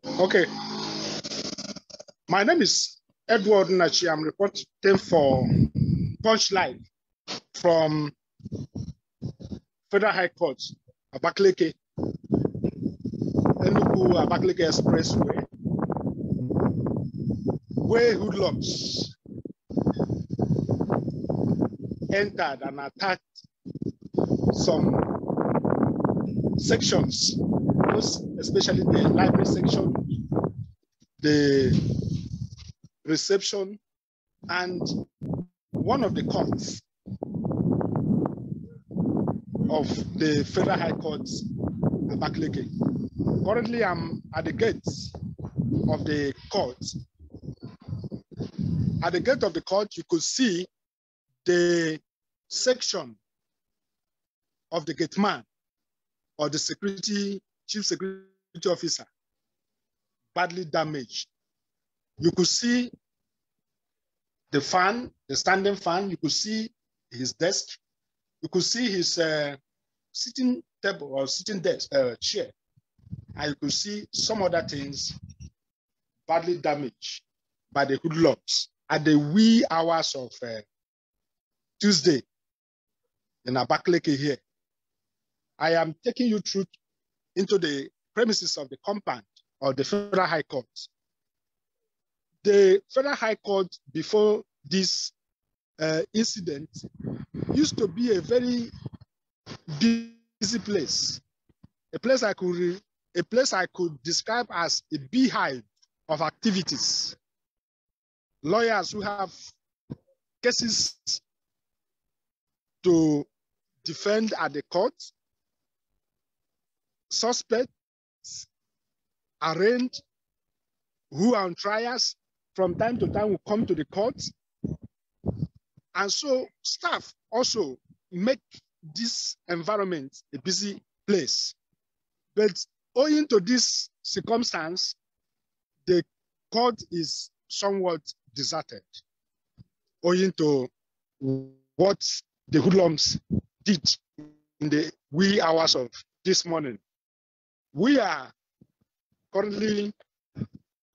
Okay. My name is Edward Nachi. I'm reporting for Punch Live from Federal High Court, Abakaliki, Abakaliki Expressway, where hoodlums entered and attacked some sections, especially the library section, the reception, and one of the courts of the Federal High Court, Abakaliki. Currently, I'm at the gates of the court. At the gate of the court, you could see the section of the gate man or the chief security officer badly damaged. You could see the fan, the standing fan. You could see his desk. You could see his sitting table or sitting desk chair, and you could see some other things badly damaged by the hoodlums at the wee hours of Tuesday in Abakaliki here. I am taking you through into the premises of the compound of the Federal High Court. The Federal High Court before this incident used to be a very busy place, a place I could describe as a beehive of activities. Lawyers who have cases to defend at the court, suspects arraigned who are on trials from time to time will come to the court. And so staff also make this environment a busy place. But owing to this circumstance, the court is somewhat deserted, owing to what the hoodlums did in the wee hours of this morning. We are currently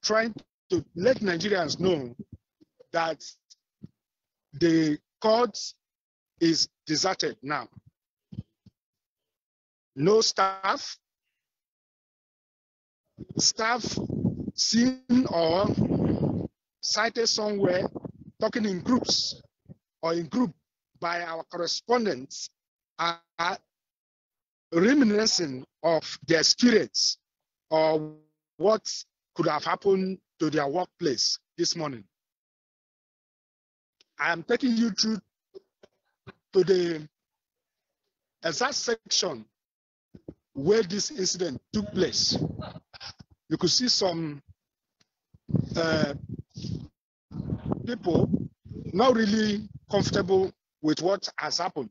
trying to let Nigerians know that the court is deserted now. No staff seen or cited somewhere talking in groups or in group by our correspondents are reminiscing of their experience or what could have happened to their workplace this morning. I am taking you through to the exact section where this incident took place. You could see some people not really comfortable with what has happened.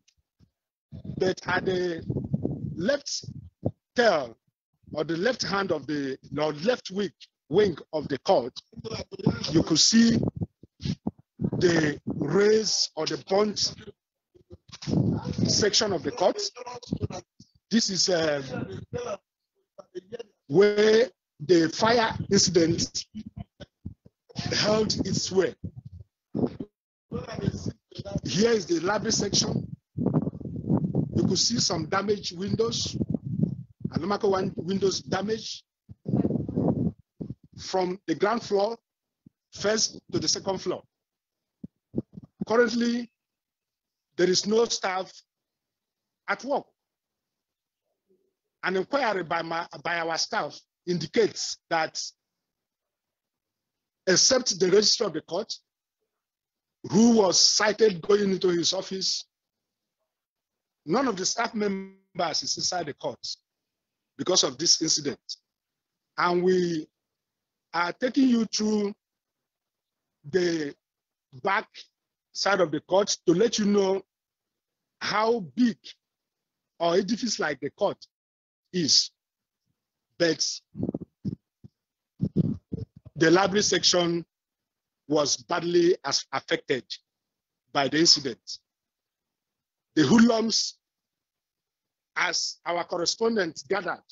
But at the left tail or the left hand of the left wing of the court, you could see the raised or the burnt section of the court. This is where the fire incident held its way. Here is the library section. You could see some damaged windows, and windows damaged from the ground floor first to the second floor. Currently, there is no staff at work. An inquiry by our staff indicates that except the registrar of the court, who was cited going into his office, none of the staff members is inside the court because of this incident. And we are taking you through the back side of the court to let you know how big or edifice like the court is. But the library section was badly affected by the incident. The hoodlums, as our correspondents gathered,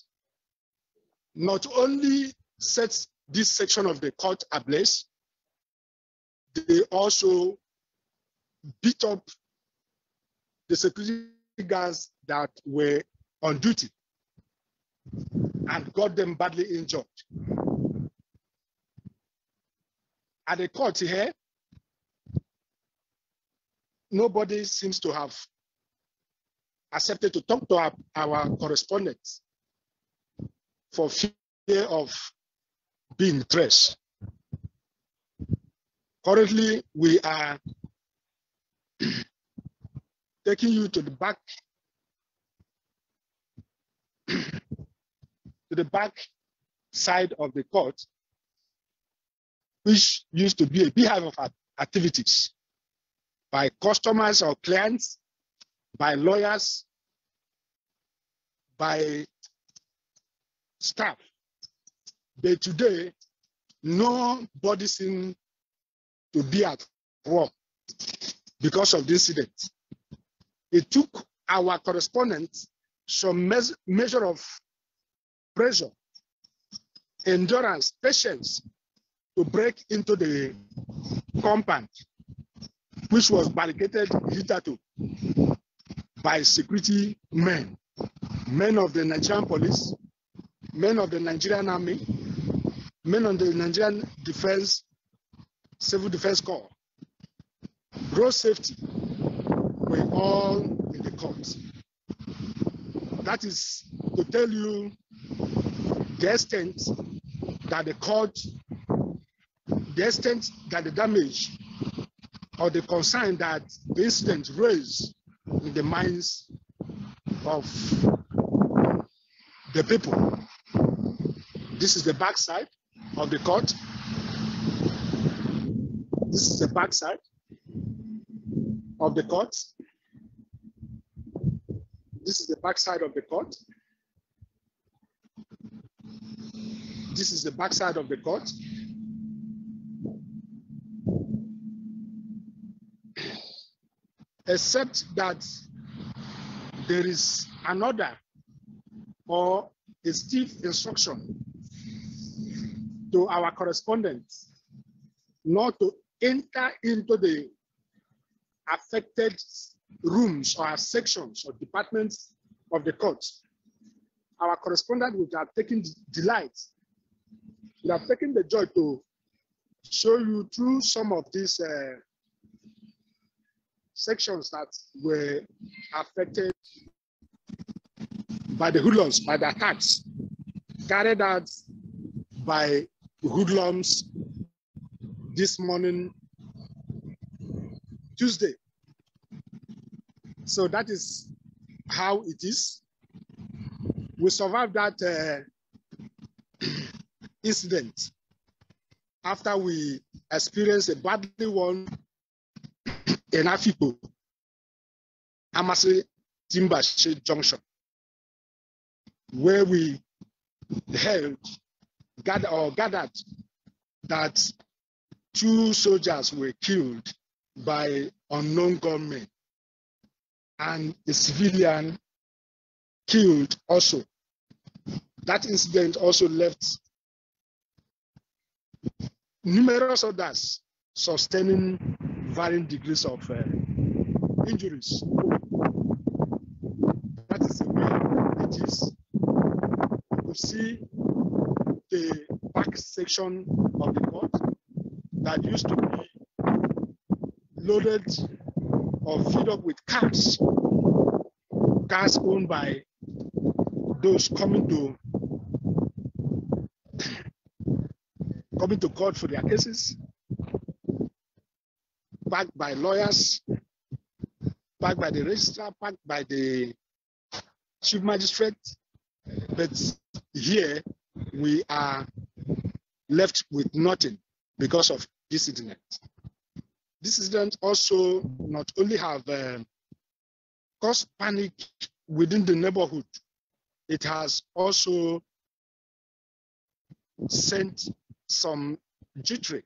not only set this section of the court ablaze, they also beat up the security guards that were on duty and got them badly injured. At the court here, nobody seems to have accepted to talk to our correspondents for fear of being traced. Currently, we are taking you to the back side of the court, which used to be a beehive of activities by customers or clients, by lawyers, by staff. But today, nobody seems to be at work because of the incident. It took our correspondents some measure of pressure, endurance, patience to break into the compound, which was barricaded hitherto by security men, men of the Nigerian police, men of the Nigerian army, men of the Nigerian Civil Defense Corps. Road safety were all in the court. That is to tell you the extent that the court, the extent that the damage or the concern that the incident raised in the minds of the people. This is the backside of the court. This is the backside of the court. This is the backside of the court. This is the backside of the court. Except that there is an order or a stiff instruction to our correspondents not to enter into the affected rooms or sections or departments of the court. Our correspondent would have taken delight, would have taken the joy to show you through some of these sections that were affected by the hoodlums, by the attacks carried out by hoodlums this morning, Tuesday. So that is how it is. We survived that incident after we experienced a badly won in Afipo, Amasi Timbashi Junction, where we gathered that 2 soldiers were killed by unknown gunmen and a civilian killed also. That incident also left numerous others sustaining varying degrees of injuries. That is the way it is. You see the back section of the court that used to be loaded or filled up with cars owned by those coming to court for their cases, backed by lawyers, backed by the registrar, backed by the chief magistrate. But here we are left with nothing because of this incident. This incident also not only have caused panic within the neighborhood, it has also sent some jittery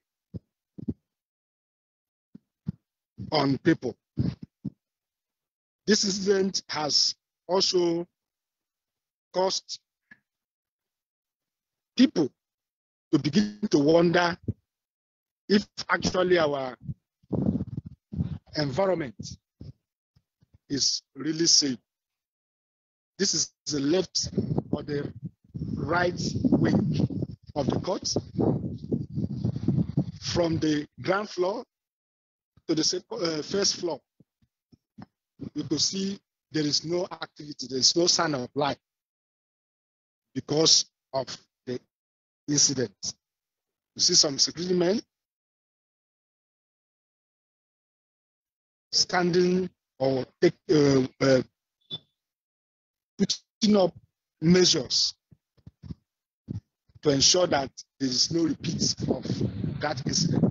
on people. This incident has also caused people to begin to wonder if actually our environment is really safe. This is the left or the right wing of the court. From the ground floor to the first floor, you could see there is no activity, there is no sign of life because of the incident. You see some security men standing or putting up measures to ensure that there is no repeat of that incident.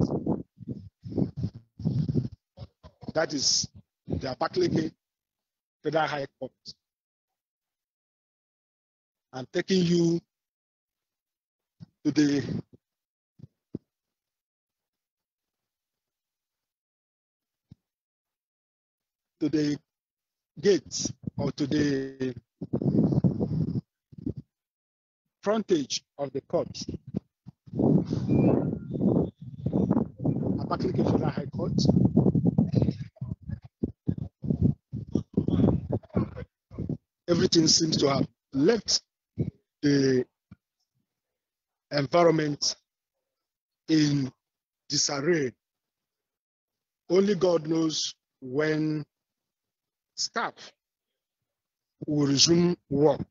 That is the Abakaliki Federal High Court. I'm taking you to the gate or to the frontage of the court. Abakaliki Federal High Court. Everything seems to have left the environment in disarray. Only God knows when staff will resume work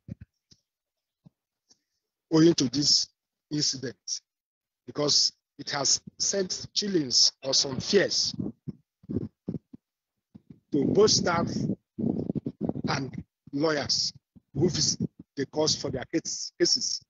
owing to this incident, because it has sent chillings or some fears to both staff and lawyers who visit the courts for their cases.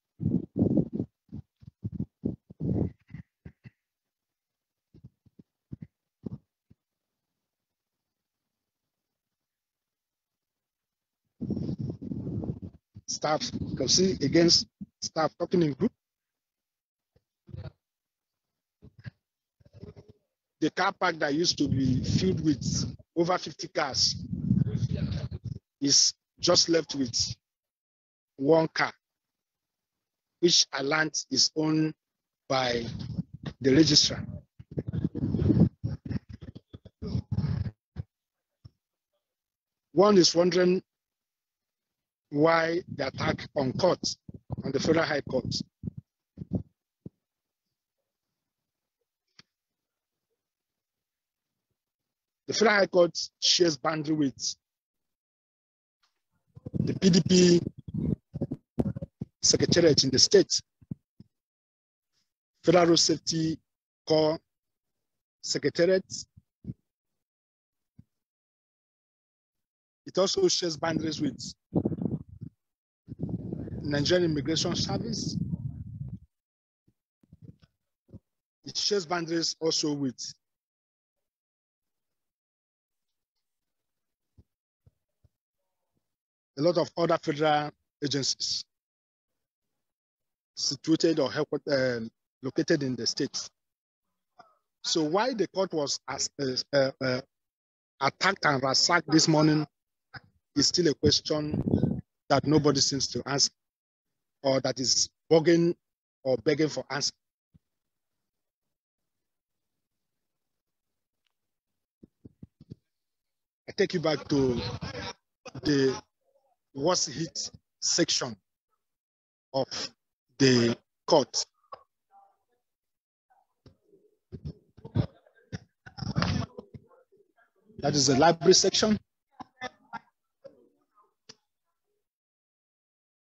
Staff, you can see against staff talking in group. The car park that used to be filled with over 50 cars is just left with one car, which I learned is owned by the registrar. One is wondering why the attack on court, on the Federal High Court. The Federal High Court shares boundary with the PDP Secretariat in the state, Federal Road Safety Corps Secretariat. It also shares boundaries with Nigerian Immigration Service. It shares boundaries also with a lot of other federal agencies situated or located in the states. So why the court was attacked and ransacked this morning is still a question that nobody seems to answer, or that is begging for answer. I take you back to the worst hit section of the court. That is the library section.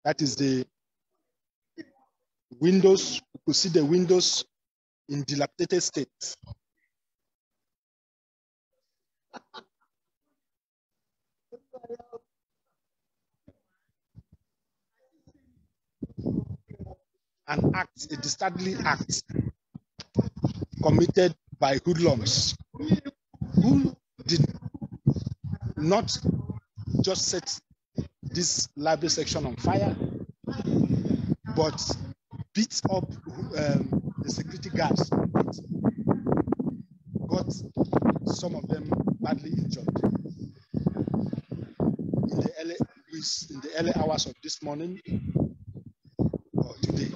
That is the windows. You could see the windows in dilapidated state. An act, a dastardly act committed by hoodlums who did not just set this library section on fire, but beat up the security guards, got some of them badly injured in the early hours of this morning or today.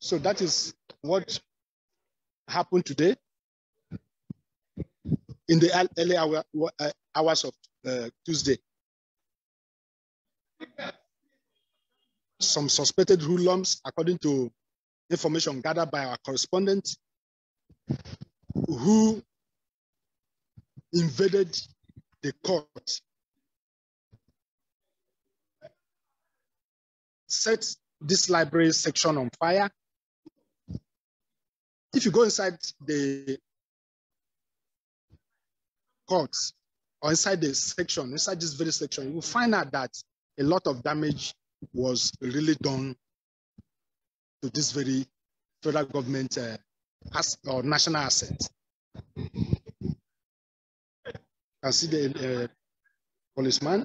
So that is what happened today in the early hours of Tuesday. Some suspected hoodlums, according to information gathered by our correspondent, who invaded the court, set this library section on fire. If you go inside the courts or inside the section, inside this very section, you will find out that a lot of damage was really done to this very federal government or national asset. You can see the policeman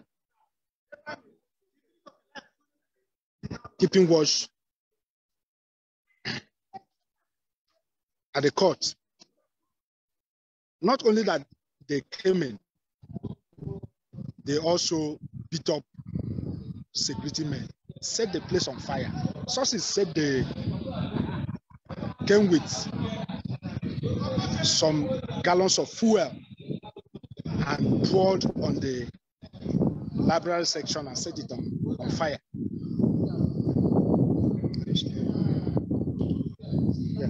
keeping watch at the court. Not only that they came in, they also beat up security men, set the place on fire. Sources said they came with some gallons of fuel and poured on the library section and set it on fire. Yeah.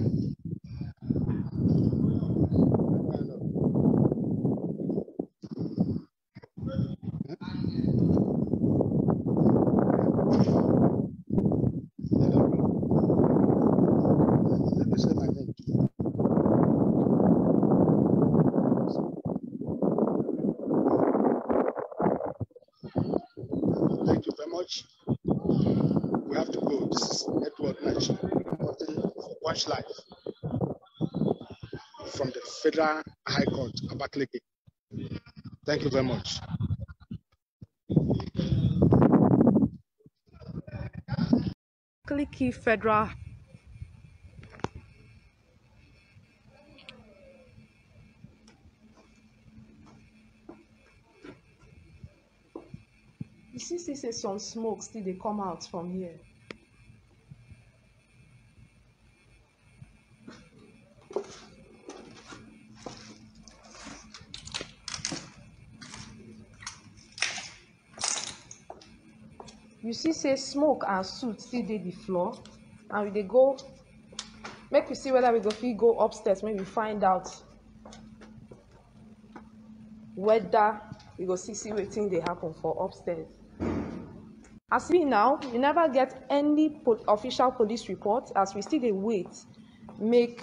Thank you very much. We have to go. This is Edward Nash reporting for Watch Life from the Federal High Court, Abakaliki. Thank you very much. Abakaliki Federal. You see some smoke still they come out from here. You see smoke and soot still dey the floor, and we dey go make we see whether we go fit go upstairs, maybe find out whether we go see wetin dey happen for upstairs. As we now, we never get any official police report, as we still dey wait make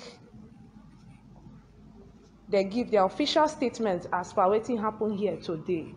they give their official statement as per wetin happen here today.